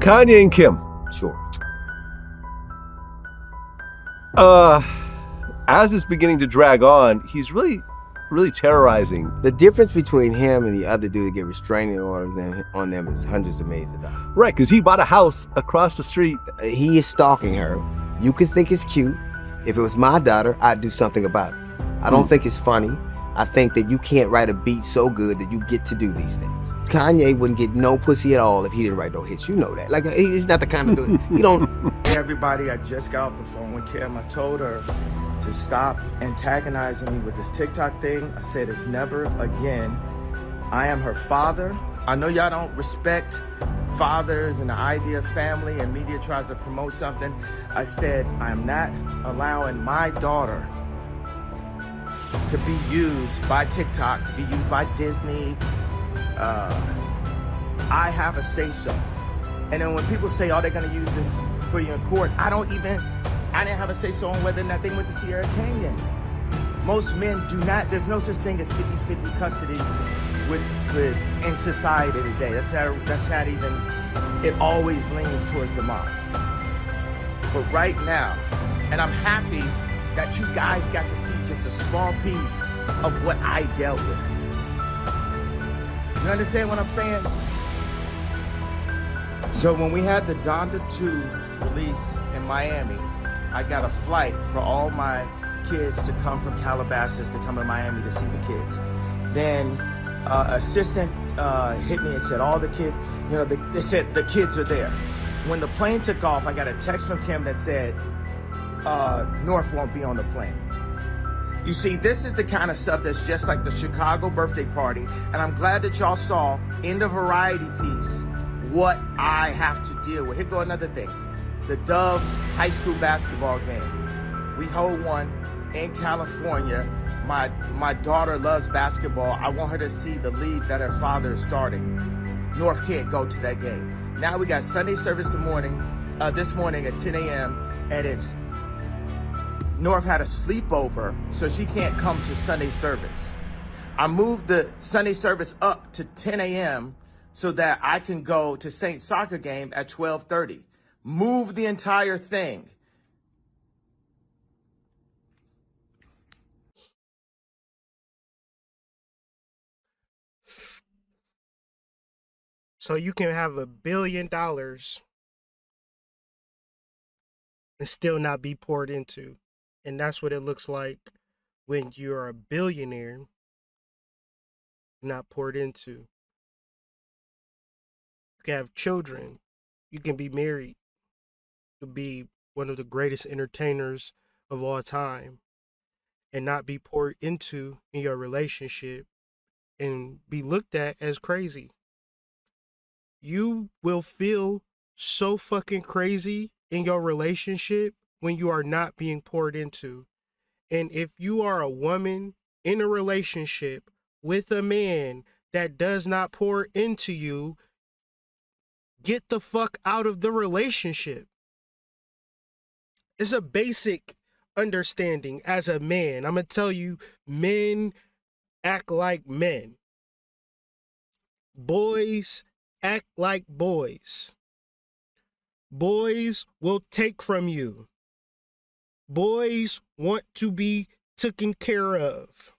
Kanye and Kim. Sure. As it's beginning to drag on, he's really terrorizing. The difference between him and the other dude that get restraining orders on them is hundreds of millions of dollars. Right, because he bought a house across the street. He is stalking her. You could think it's cute. If it was my daughter, I'd do something about it. I don't think it's funny. I think that you can't write a beat so good that you get to do these things. Kanye wouldn't get no pussy at all if he didn't write no hits. You know that. Like, he's not the kind of dude. You don't. Hey everybody, I just got off the phone with Kim. I told her to stop antagonizing me with this TikTok thing. I said it's never again. I am her father. I know y'all don't respect fathers and the idea of family, and media tries to promote something. I said I'm not allowing my daughter to be used by TikTok, to be used by Disney. I have a say-so. And then when people say, oh, they're gonna use this for you in court, I didn't have a say-so on whether or not they went to Sierra Canyon. Most men do not, there's no such thing as 50-50 custody in society today. That's not even, it always leans towards the mom. But right now, and I'm happy that you guys got to see just a small piece of what I dealt with. You understand what I'm saying? So when we had the Donda 2 release in Miami, I got a flight for all my kids to come from Calabasas to come to Miami to see the kids. Then assistant hit me and said, all the kids, they said the kids are there. When the plane took off, I got a text from Kim that said, North won't be on the plane. You see, this is the kind of stuff that's just like the Chicago birthday party, and I'm glad that y'all saw in the variety piece what I have to deal with. Here go another thing. The Doves high school basketball game. We hold one in California. My daughter loves basketball. I want her to see the league that her father is starting. North can't go to that game. Now we got Sunday service this morning at 10 a.m. and it's North had a sleepover, so she can't come to Sunday service. I moved the Sunday service up to 10 a.m. so that I can go to Saint soccer game at 12:30. Move the entire thing. So you can have $1 billion and still not be poured into. And that's what it looks like when you're a billionaire, not poured into. You can have children. You can be married. You can be one of the greatest entertainers of all time and not be poured into in your relationship and be looked at as crazy. You will feel so fucking crazy in your relationship when you are not being poured into. And if you are a woman in a relationship with a man that does not pour into you, get the fuck out of the relationship. It's a basic understanding as a man. I'm going to tell you, men act like men. Boys act like boys. Boys will take from you. Boys want to be taken care of.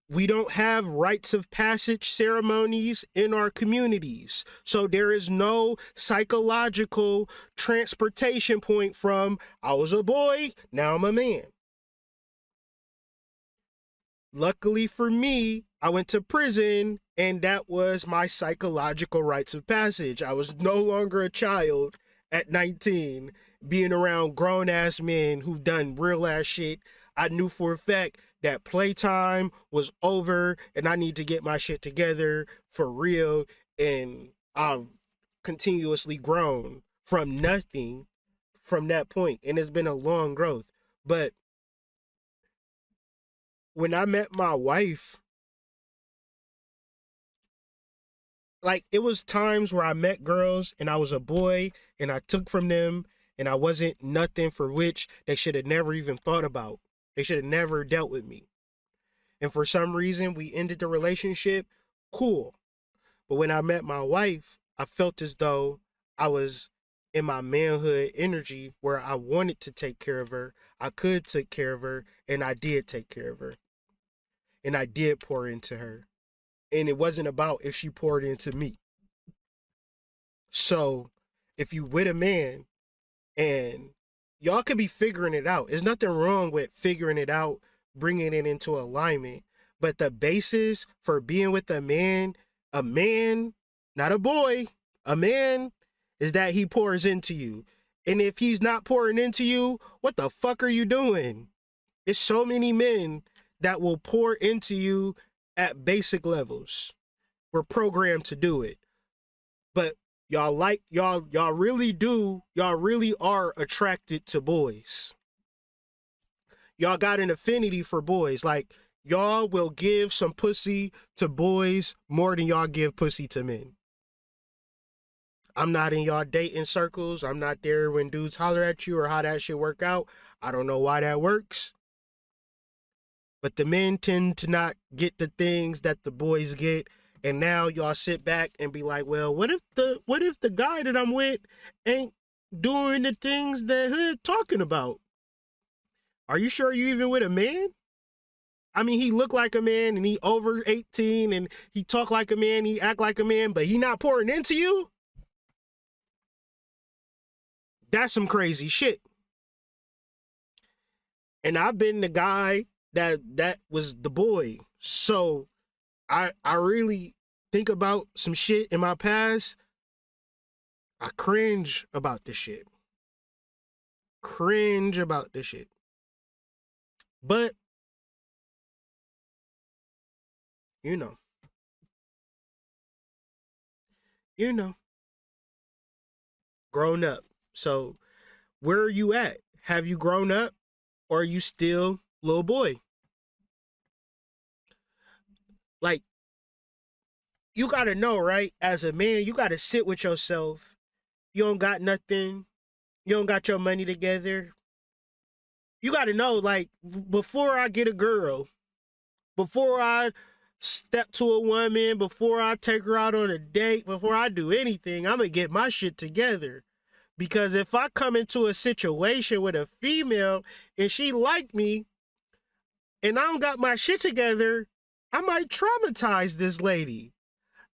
We don't have rites of passage ceremonies in our communities. So there is no psychological transportation point from, I was a boy, now I'm a man. Luckily for me, I went to prison, and that was my psychological rites of passage. I was no longer a child at 19, being around grown-ass men who've done real-ass shit. I knew for a fact that playtime was over, and I need to get my shit together for real, and I've continuously grown from nothing from that point, and it's been a long growth. But when I met my wife, like, it was times where I met girls and I was a boy and I took from them and I wasn't nothing for which they should have never even thought about. They should have never dealt with me. And for some reason, we ended the relationship. Cool. But when I met my wife, I felt as though I was in my manhood energy where I wanted to take care of her. I could take care of her, and I did take care of her. And I did pour into her. And it wasn't about if she poured into me. So if you with a man and y'all could be figuring it out. There's nothing wrong with figuring it out, bringing it into alignment. But the basis for being with a man, not a boy, a man, is that he pours into you. And if he's not pouring into you, what the fuck are you doing? There's so many men that will pour into you at basic levels. We're programmed to do it. But y'all really are attracted to boys. Y'all got an affinity for boys. Like, y'all will give some pussy to boys more than y'all give pussy to men. I'm not in y'all dating circles. I'm not there when dudes holler at you or how that shit work out. I don't know why that works. But the men tend to not get the things that the boys get. And now y'all sit back and be like, well, what if the guy that I'm with ain't doing the things that Hood talking about? Are you sure you even with a man? I mean, he look like a man and he over 18 and he talk like a man, he act like a man, but he not pouring into you? That's some crazy shit. And I've been the guy that was the boy. So I really think about some shit in my past. I cringe about this shit. But, you know, grown up. So where are you at? Have you grown up or are you still little boy? Like, you got to know, right? As a man, you got to sit with yourself. You don't got nothing. You don't got your money together. You got to know, like, before I get a girl, before I step to a woman, before I take her out on a date, before I do anything, I'm going to get my shit together. Because if I come into a situation with a female and she like me and I don't got my shit together, I might traumatize this lady.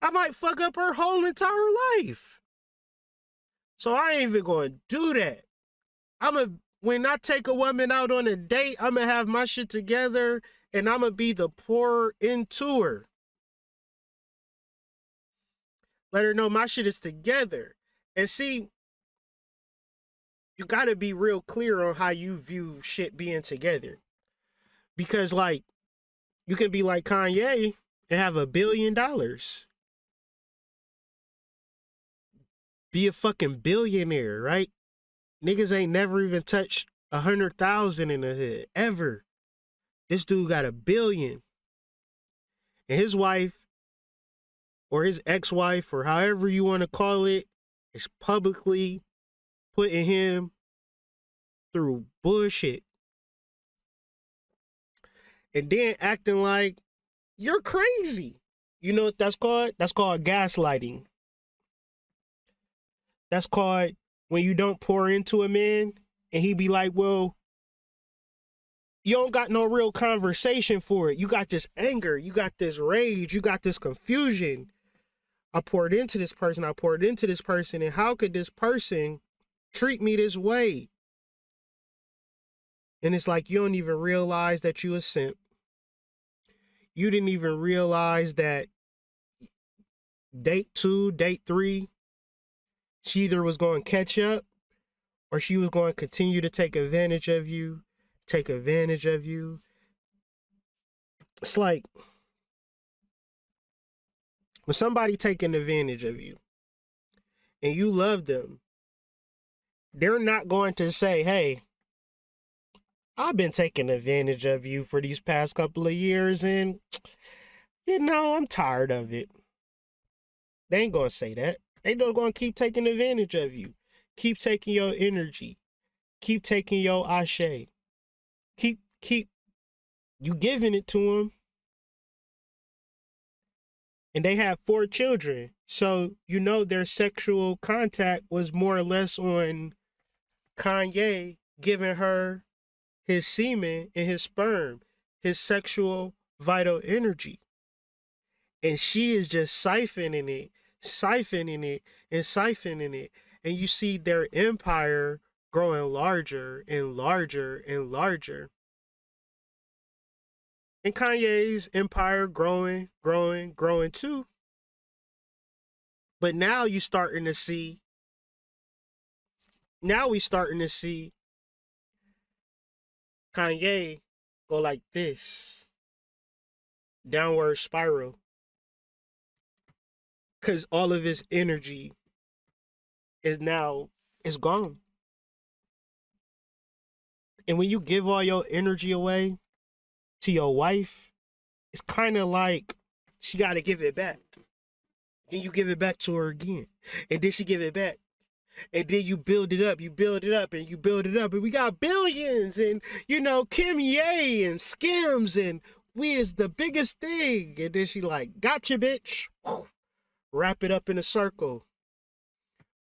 I might fuck up her whole entire life. So I ain't even going to do that. When I take a woman out on a date, I'm going to have my shit together and I'm going to be the pourer into her. Let her know my shit is together. And see, you got to be real clear on how you view shit being together. Because, like, you can be like Kanye and have $1 billion. Be a fucking billionaire, right? Niggas ain't never even touched 100,000 in the hood, ever. This dude got $1 billion. And his wife, or his ex-wife, or however you want to call it, is publicly putting him through bullshit. And then acting like you're crazy. You know what that's called? That's called gaslighting. That's called when you don't pour into a man and he be like, well, you don't got no real conversation for it. You got this anger. You got this rage. You got this confusion. I poured into this person. And how could this person treat me this way? And it's like you don't even realize that you a simp. You didn't even realize that date 2, date 3, she either was going to catch up or she was going to continue to take advantage of you. It's like when somebody taking advantage of you and you love them, they're not going to say, hey, I've been taking advantage of you for these past couple of years and, I'm tired of it. They ain't going to say that. They don't going to keep taking advantage of you. Keep taking your energy. Keep taking your ashe. Keep you giving it to them. And they have 4 children. So, you know, their sexual contact was more or less on Kanye giving her his semen and his sperm, his sexual vital energy. And she is just siphoning it, siphoning it, and siphoning it. And you see their empire growing larger and larger and larger. And Kanye's empire growing, growing, growing too. But now we starting to see Kanye go like this, downward spiral. Cause all of his energy is gone. And when you give all your energy away to your wife, it's kind of like she got to give it back. Then you give it back to her again. And then she give it back. And then you build it up, and you build it up. And we got billions and, you know, Kim Ye and Skims and we is the biggest thing. And then she like, gotcha, bitch. Wrap it up in a circle.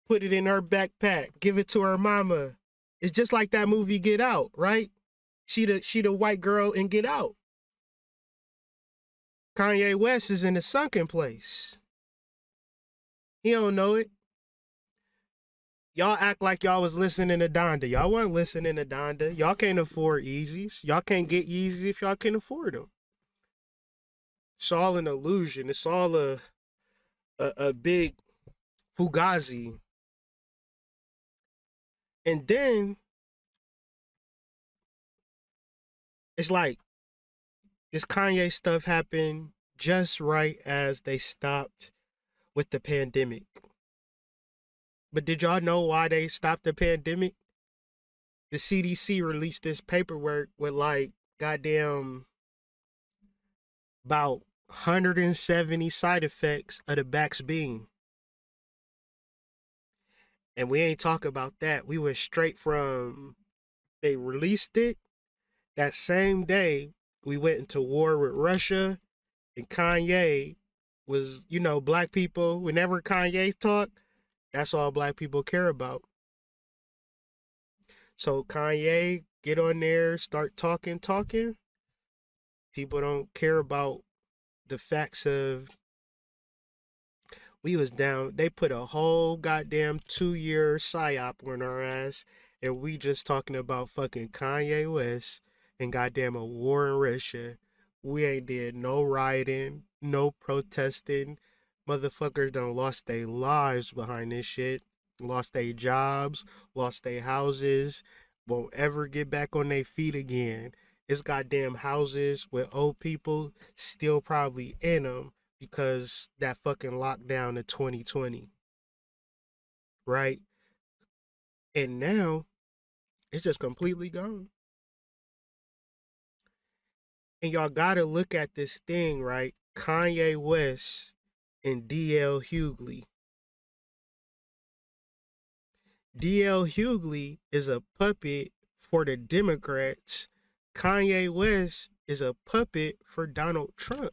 Put it in her backpack. Give it to her mama. It's just like that movie Get Out, right? She the white girl in Get Out. Kanye West is in a sunken place. He don't know it. Y'all act like y'all was listening to Donda. Y'all wasn't listening to Donda. Y'all can't afford Yeezys. Y'all can't get Yeezys if y'all can afford them. It's all an illusion. It's all a big fugazi. And then it's like this Kanye stuff happened just right as they stopped with the pandemic. But did y'all know why they stopped the pandemic? The CDC released this paperwork with like goddamn about 170 side effects of the Vaxxed. And we ain't talk about that. We went straight from they released it. That same day, we went into war with Russia, and Kanye was, you know, black people. Whenever Kanye talk, that's all black people care about. So Kanye get on there, start talking. People don't care about the facts of we was down. They put a whole goddamn 2-year psyop on our ass, and we just talking about fucking Kanye West and goddamn a war in Russia. We ain't did no rioting, no protesting. Motherfuckers done lost their lives behind this shit. Lost their jobs, lost their houses, won't ever get back on their feet again. It's goddamn houses with old people still probably in them because that fucking lockdown of 2020. Right? And now, it's just completely gone. And y'all gotta look at this thing, right? Kanye West and D.L. Hughley. D.L. Hughley is a puppet for the Democrats. Kanye West is a puppet for Donald Trump.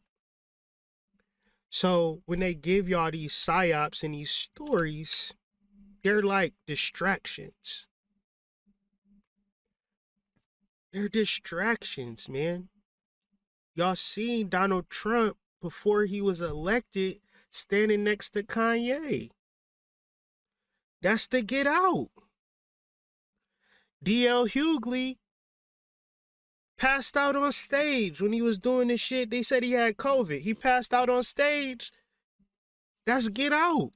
So when they give y'all these psyops and these stories, they're like distractions. They're distractions, man. Y'all seen Donald Trump before he was elected standing next to Kanye. That's the Get Out. D.L. Hughley passed out on stage when he was doing this shit. They said he had COVID. He passed out on stage. That's Get Out.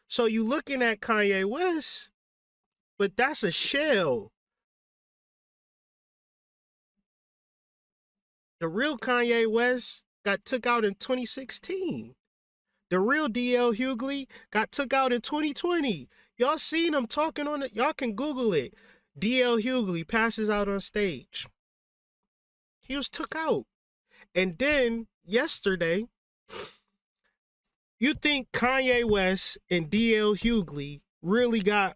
So you looking at Kanye West, but that's a shell. The real Kanye West got took out in 2016. The real D.L. Hughley got took out in 2020. Y'all seen him talking on it. Y'all can Google it. D.L. Hughley passes out on stage. He was took out. And then yesterday, you think Kanye West and D.L. Hughley really got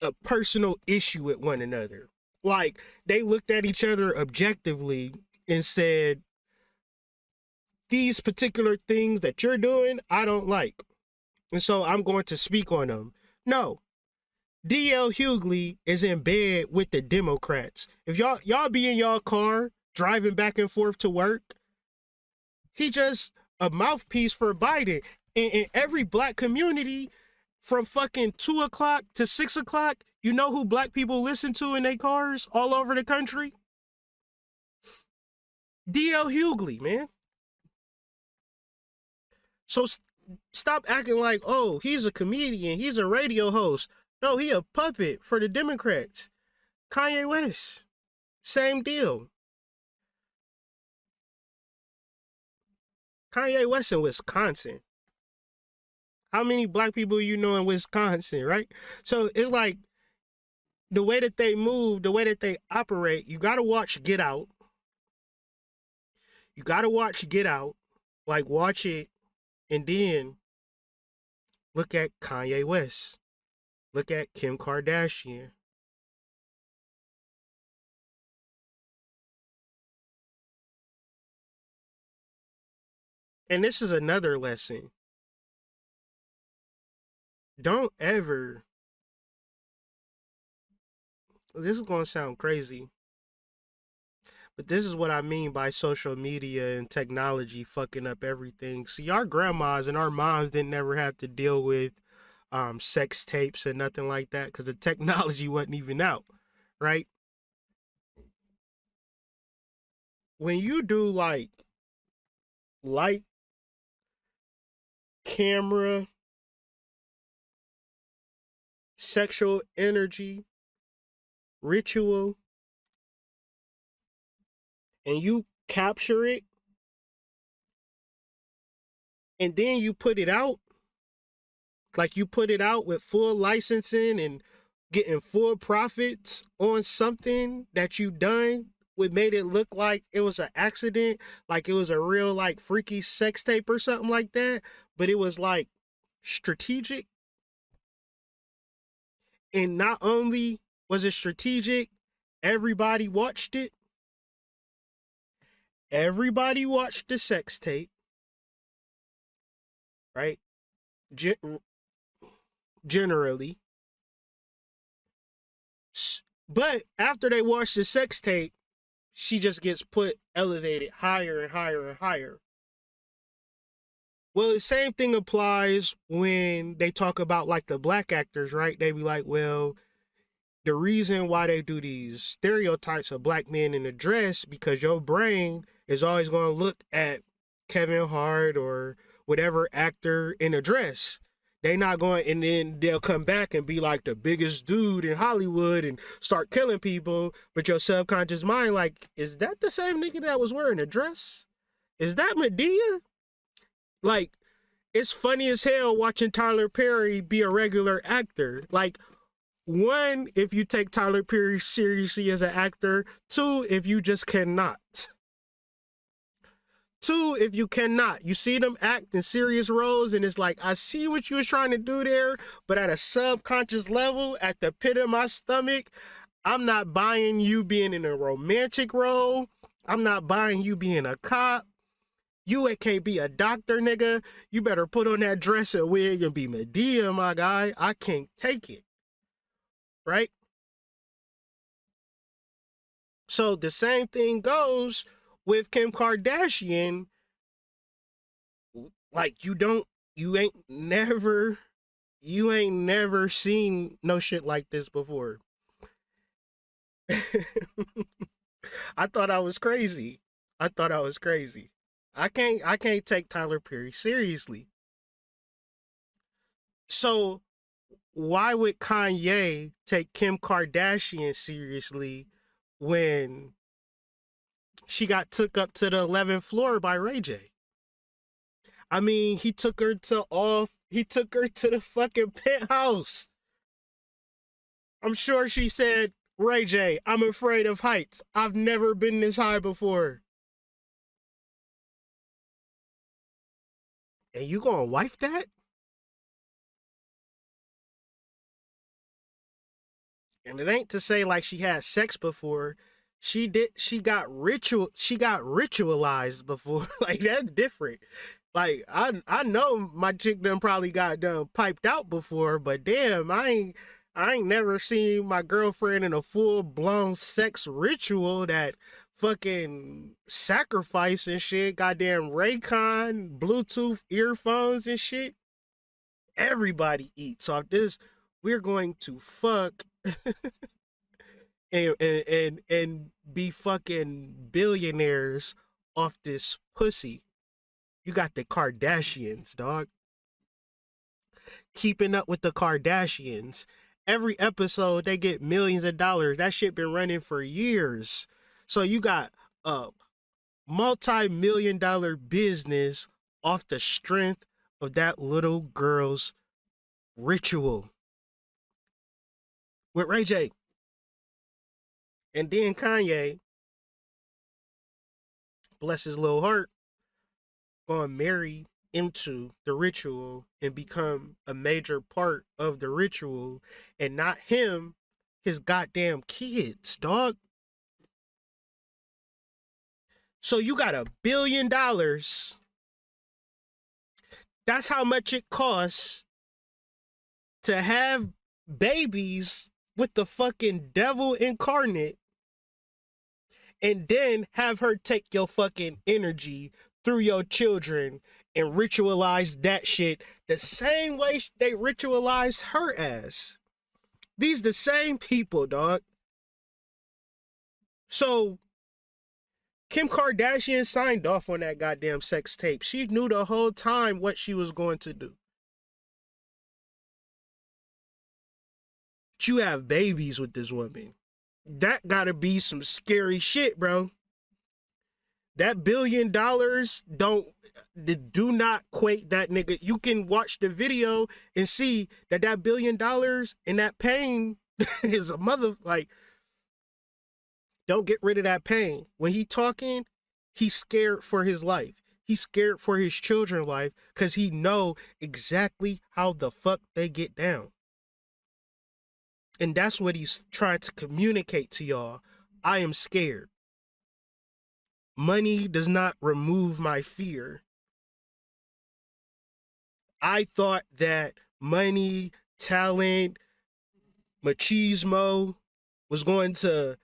a personal issue with one another? Like, they looked at each other objectively and said, these particular things that you're doing, I don't like. And so I'm going to speak on them. No. D.L. Hughley is in bed with the Democrats. If y'all be in y'all car driving back and forth to work, he just a mouthpiece for Biden. In every black community, from fucking 2 o'clock to 6 o'clock, you know who black people listen to in their cars all over the country? D.L. Hughley, man. So stop acting like, oh, he's a comedian, he's a radio host. No, he a puppet for the Democrats. Kanye West, same deal. Kanye West in Wisconsin. How many black people you know in Wisconsin, right? So it's like the way that they move, the way that they operate, you got to watch Get Out. You got to watch Get Out. Like, watch it and then look at Kanye West. Look at Kim Kardashian. And this is another lesson. Don't ever, this is going to sound crazy, but this is what I mean by social media and technology fucking up everything. See, our grandmas and our moms didn't ever have to deal with sex tapes and nothing like that because the technology wasn't even out, right? When you do like light, camera, sexual energy, ritual, and you capture it, and then you put it out, like you put it out with full licensing and getting full profits on something that you done, what made it look like it was an accident, like it was a real like freaky sex tape or something like that, but it was like strategic. And not only was it strategic, everybody watched it. Everybody watched the sex tape, right? Generally. But after they watch the sex tape, she just gets elevated higher and higher and higher. Well, the same thing applies when they talk about like the black actors, right? They be like, well, the reason why they do these stereotypes of black men in a dress, because your brain is always going to look at Kevin Hart or whatever actor in a dress. They not going, and then they'll come back and be like the biggest dude in Hollywood and start killing people. But your subconscious mind, like, is that the same nigga that was wearing a dress? Is that Medea? Like, it's funny as hell watching Tyler Perry be a regular actor. Like, one, if you take Tyler Perry seriously as an actor. Two, if you just cannot. Two, if you cannot. You see them act in serious roles and it's like, I see what you was trying to do there, but at a subconscious level, at the pit of my stomach, I'm not buying you being in a romantic role. I'm not buying you being a cop. You can't be a doctor, nigga. You better put on that dress and wig and be Medea, my guy. I can't take it. Right? So the same thing goes with Kim Kardashian. Like, you ain't never seen no shit like this before. I thought I was crazy. I can't take Tyler Perry seriously. So why would Kanye take Kim Kardashian seriously when she got took up to the 11th floor by Ray J? I mean, he took her to the fucking penthouse. I'm sure she said, Ray J, I'm afraid of heights. I've never been this high before. And you gonna wife that? And it ain't to say like she had sex before. She got ritualized before. Like, that's different. Like, I know my chick done probably got done piped out before, but damn, I ain't never seen my girlfriend in a full blown sex ritual that fucking sacrifice and shit. Goddamn Raycon, Bluetooth earphones and shit. Everybody eats off this. We're going to fuck and be fucking billionaires off this pussy. You got the Kardashians, dog. Keeping up with the Kardashians. Every episode they get millions of dollars. That shit been running for years. So you got a multi-million-dollar business off the strength of that little girl's ritual with Ray J. And then Kanye, bless his little heart, gonna marry into the ritual and become a major part of the ritual, and not him, his goddamn kids, dog. So you got $1 billion. That's how much it costs to have babies with the fucking devil incarnate, and then have her take your fucking energy through your children and ritualize that shit the same way they ritualize her ass. These the same people, dog. So Kim Kardashian signed off on that goddamn sex tape. She knew the whole time what she was going to do. But you have babies with this woman. That gotta be some scary shit, bro. That $1 billion do not equate that nigga. You can watch the video and see that $1 billion and that pain is a mother, like, don't get rid of that pain. When he talking, he's scared for his life. He's scared for his children's life because he know exactly how the fuck they get down. And that's what he's trying to communicate to y'all. I am scared. Money does not remove my fear. I thought that money, talent, machismo was going to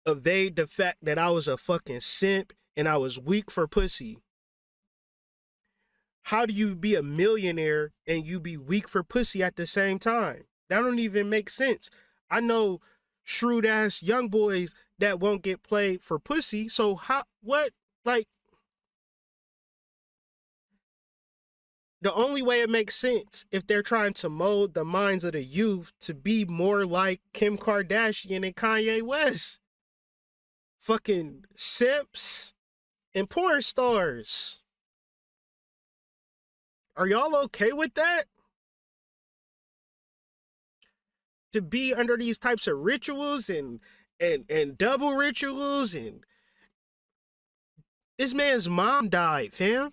evade the fact that I was a fucking simp and I was weak for pussy. How do you be a millionaire and you be weak for pussy at the same time? That don't even make sense. I know shrewd ass young boys that won't get played for pussy. So how, what, like, the only way it makes sense if they're trying to mold the minds of the youth to be more like Kim Kardashian and Kanye West. Fucking simps and porn stars. Are y'all okay with that? To be under these types of rituals and double rituals, and this man's mom died, fam.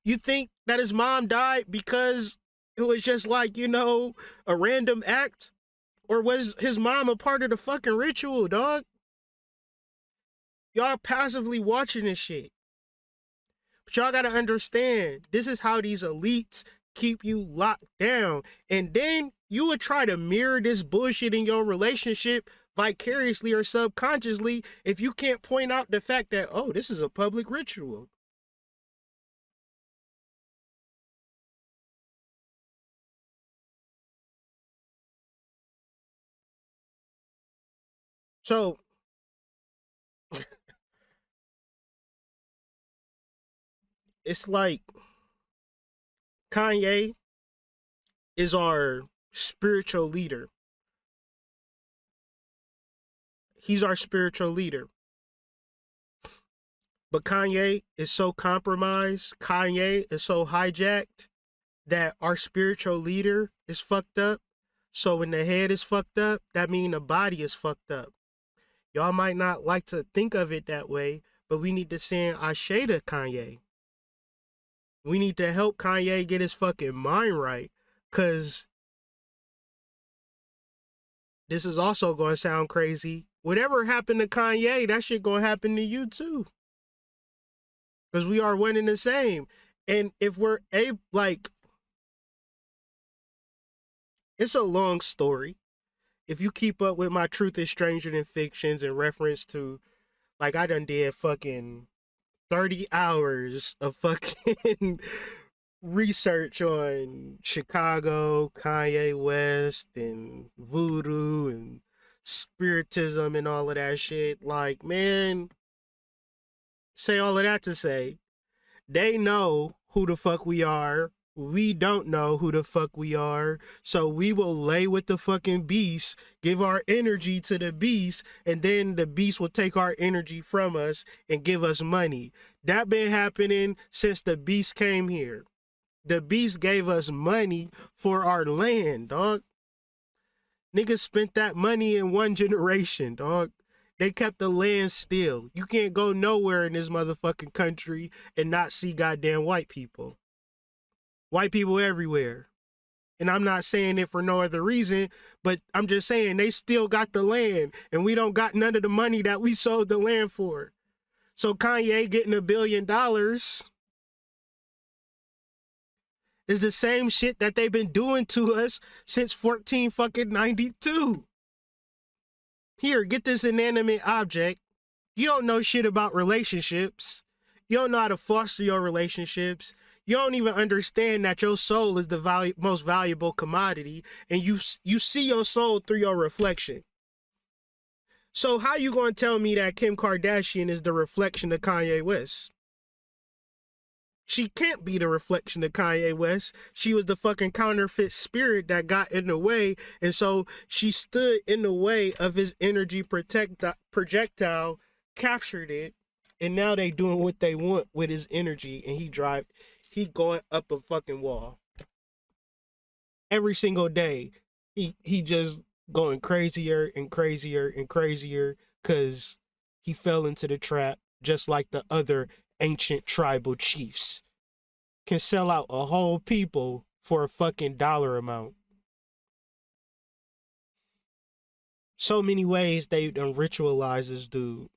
You think that his mom died because it was just like, you know, a random act? Or was his mom a part of the fucking ritual, dog? Y'all passively watching this shit. But y'all gotta understand, this is how these elites keep you locked down. And then you would try to mirror this bullshit in your relationship vicariously or subconsciously if you can't point out the fact that, oh, this is a public ritual. So it's like Kanye is our spiritual leader. He's our spiritual leader. But Kanye is so compromised, Kanye is so hijacked that our spiritual leader is fucked up. So when the head is fucked up, that means the body is fucked up. Y'all might not like to think of it that way, but we need to send Ashe to Kanye. We need to help Kanye get his fucking mind right, because this is also going to sound crazy. Whatever happened to Kanye, that shit going to happen to you too. Because we are one and the same. And if we're it's a long story. If you keep up with my Truth is Stranger Than Fictions in reference to, like, I done did fucking 30 hours of fucking research on Chicago, Kanye West, and voodoo and spiritism and all of that shit. Like, man, say all of that to say, they know who the fuck we are. We don't know who the fuck we are. So we will lay with the fucking beast, give our energy to the beast, and then the beast will take our energy from us and give us money. That been happening since the beast came here. The beast gave us money for our land, dog. Niggas spent that money in one generation, dog. They kept the land still. You can't go nowhere in this motherfucking country and not see goddamn white people. White people everywhere. And I'm not saying it for no other reason, but I'm just saying they still got the land and we don't got none of the money that we sold the land for. So Kanye getting $1 billion is the same shit that they've been doing to us since 1492. Here, get this inanimate object. You don't know shit about relationships. You don't know how to foster your relationships. You don't even understand that your soul is the most valuable commodity, and you see your soul through your reflection. So how you gonna tell me that Kim Kardashian is the reflection of Kanye West? She can't be the reflection of Kanye West. She was the fucking counterfeit spirit that got in the way. And so she stood in the way of his energy projectile, captured it. And now they doing what they want with his energy. And he going up a fucking wall. Every single day, he just going crazier and crazier and crazier because he fell into the trap just like the other ancient tribal chiefs can sell out a whole people for a fucking dollar amount. So many ways they done ritualize this dude.